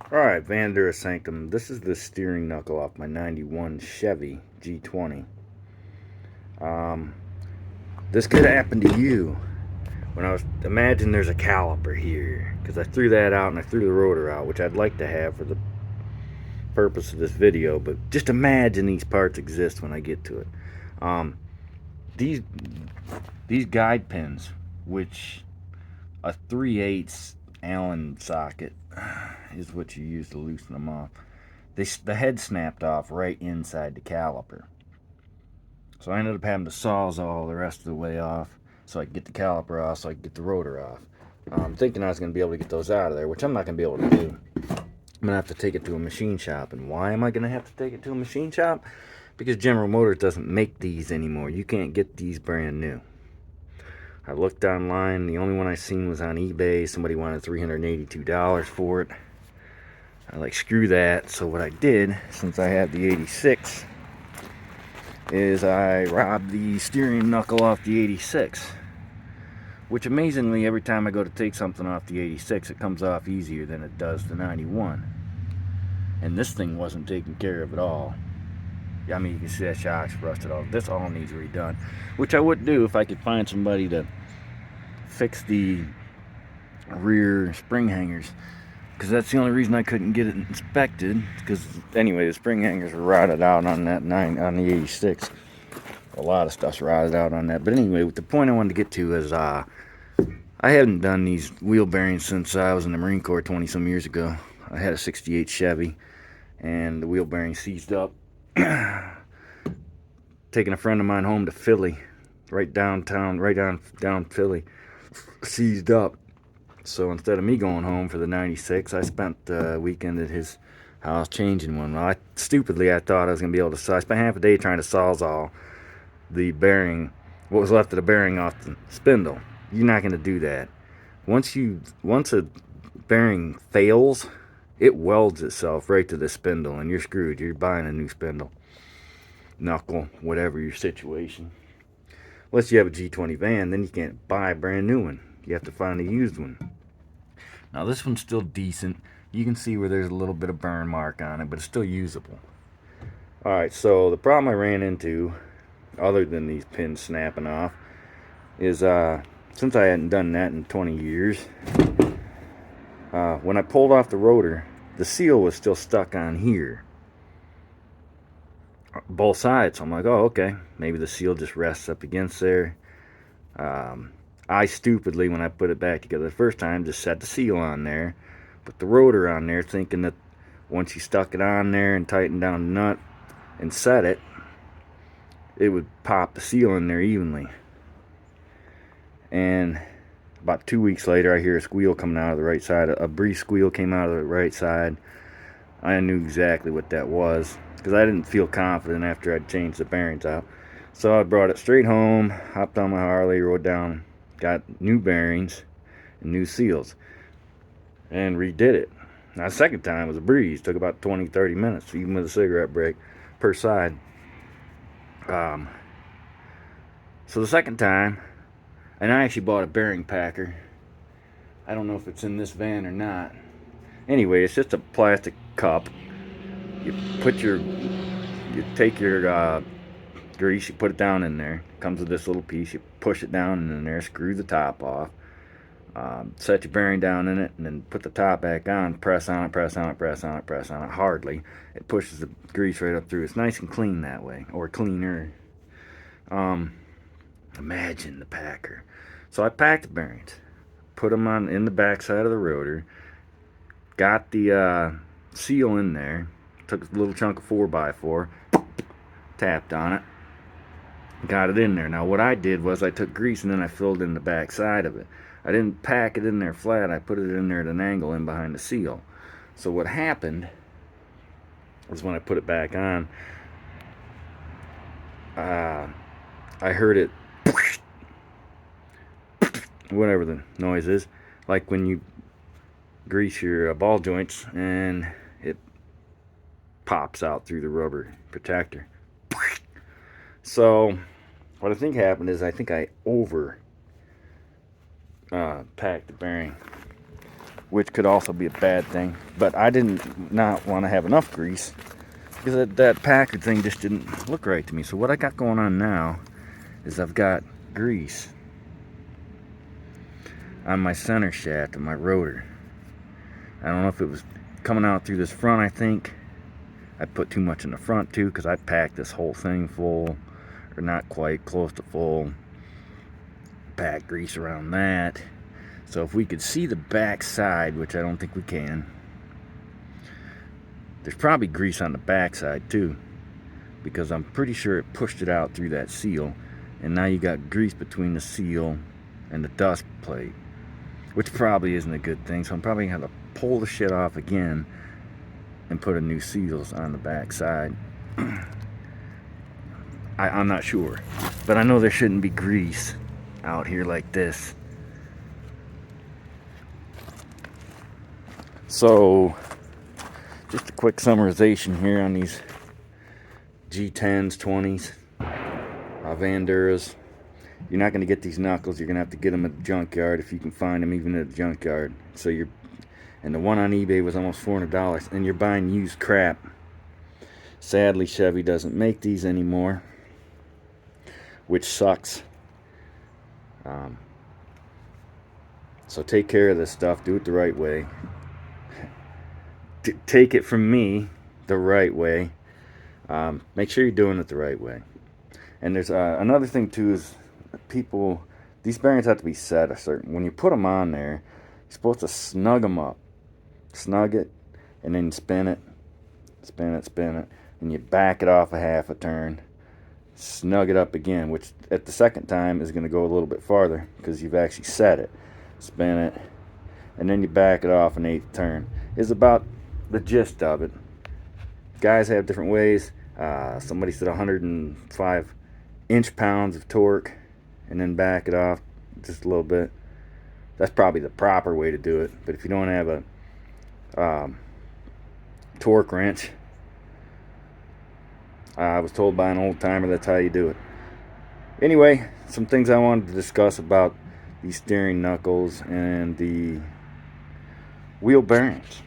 Alright, Vandura Sanctum. This is the steering knuckle off my 91 Chevy G20. Um, this could happen to you. Imagine there's a caliper here, because I threw that out and I threw the rotor out, which I'd like to have for the purpose of this video, but just imagine these parts exist when I get to it. Um, these guide pins, which a 3/8 Allen socket is what you use to loosen them off. The head snapped off right inside the caliper. So I ended up having to sawzall the rest of the way off so I could get the caliper off, so I could get the rotor off. I'm thinking I was going to be able to get those out of there, which I'm not going to be able to do. I'm going to have to take it to a machine shop. And why am I going to have to take it to a machine shop? Because General Motors doesn't make these anymore. You can't get these brand new. I looked online. The only one I seen was on eBay. Somebody wanted $382 for it. I like, screw that. So what I did, since I have the 86, is I robbed the steering knuckle off the 86. Which amazingly, every time I go to take something off the 86, it comes off easier than it does the 91. And this thing wasn't taken care of at all. I mean, you can see that shock's rusted off. This all needs redone. Which I would do if I could find somebody to fix the rear spring hangers, because that's the only reason I couldn't get it inspected. Because anyway, the spring hangers were rotted out on that on the 86. A lot of stuff's rotted out on that. But anyway, the point I wanted to get to is I hadn't done these wheel bearings since I was in the Marine Corps 20 some years ago. I had a 68 Chevy and the wheel bearing seized up. Taking a friend of mine home to Philly, right downtown, right down Philly, seized up. So instead of me going home for the 96, I spent the weekend at his house changing one. Well, stupidly, I thought I was going to be able to. So I spent half a day trying to sawzall the bearing, what was left of the bearing, off the spindle. You're not going to do that. Once a bearing fails, it welds itself right to the spindle, and you're screwed. You're buying a new spindle, knuckle, whatever your situation. Unless you have a G20 van, then you can't buy a brand new one. You have to find a used one. Now this one's still decent. You can see where there's a little bit of burn mark on it, but it's still usable. Alright, so the problem I ran into, other than these pins snapping off, is since I hadn't done that in 20 years, when I pulled off the rotor, the seal was still stuck on here, both sides. So I'm like, oh, okay, maybe the seal just rests up against there. I stupidly, when I put it back together the first time, just set the seal on there, put the rotor on there, thinking that once you stuck it on there and tightened down the nut and set it, it would pop the seal in there evenly. And about 2 weeks later, I hear a squeal coming out of the right side. A brief squeal came out of the right side. I knew exactly what that was, because I didn't feel confident after I'd changed the bearings out. So I brought it straight home, hopped on my Harley, rode down, got new bearings and new seals, and redid it. Now, the second time was a breeze. Took about 20-30 minutes, even with a cigarette break per side. So the second time, and I actually bought a bearing packer. I don't know if it's in this van or not. Anyway, it's just a plastic cup. You take your grease, you put it down in there. It comes with this little piece. You push it down in there, screw the top off, set your bearing down in it, and then put the top back on. Press on it, press on it, press on it, press on it. Hardly. It pushes the grease right up through. It's nice and clean that way, or cleaner. Imagine the packer. So I packed the bearings, put them on in the back side of the rotor, got the seal in there, took a little chunk of 4x4, tapped on it, got it in there. Now what I did was I took grease and then I filled in the back side of it. I didn't pack it in there flat. I put it in there at an angle in behind the seal. So what happened was when I put it back on, I heard it, whatever the noise is, like when you grease your ball joints and it pops out through the rubber protector. So what I think happened is I think I over packed the bearing. which could also be a bad thing. But I didn't not want to have enough grease because that Packard thing just didn't look right to me. So what I got going on now is I've got grease on my center shaft of my rotor. I don't know if it was coming out through this front. I think I put too much in the front too, because I packed this whole thing full, or not quite, close to full. Pack grease around that. So if we could see the back side, which I don't think we can, there's probably grease on the back side too, because I'm pretty sure it pushed it out through that seal, and now you got grease between the seal and the dust plate, which probably isn't a good thing. So I'm probably gonna have to pull the shit off again and put a new seals on the back side. I'm not sure, but I know there shouldn't be grease out here like this. So just a quick summarization here on these G10s, 20s, Vanduras. You're not going to get these knuckles. You're going to have to get them at the junkyard if you can find them, even at the junkyard. So and the one on eBay was almost $400, and you're buying used crap. Sadly, Chevy doesn't make these anymore, which sucks. So take care of this stuff. Do it the right way. Take it from me the right way. Make sure you're doing it the right way. And there's another thing too, is these bearings have to be set a certain, when you put them on there, you're supposed to snug them up. Snug it, and then spin it, and you back it off a half a turn, snug it up again, which at the second time is going to go a little bit farther because you've actually set it. Spin it, and then you back it off an eighth turn. Is about the gist of it. Guys have different ways. Somebody said 105 inch-pounds of torque, and then back it off just a little bit. That's probably the proper way to do it. But if you don't have a torque wrench, I was told by an old timer that's how you do it. Anyway, some things I wanted to discuss about these steering knuckles and the wheel bearings.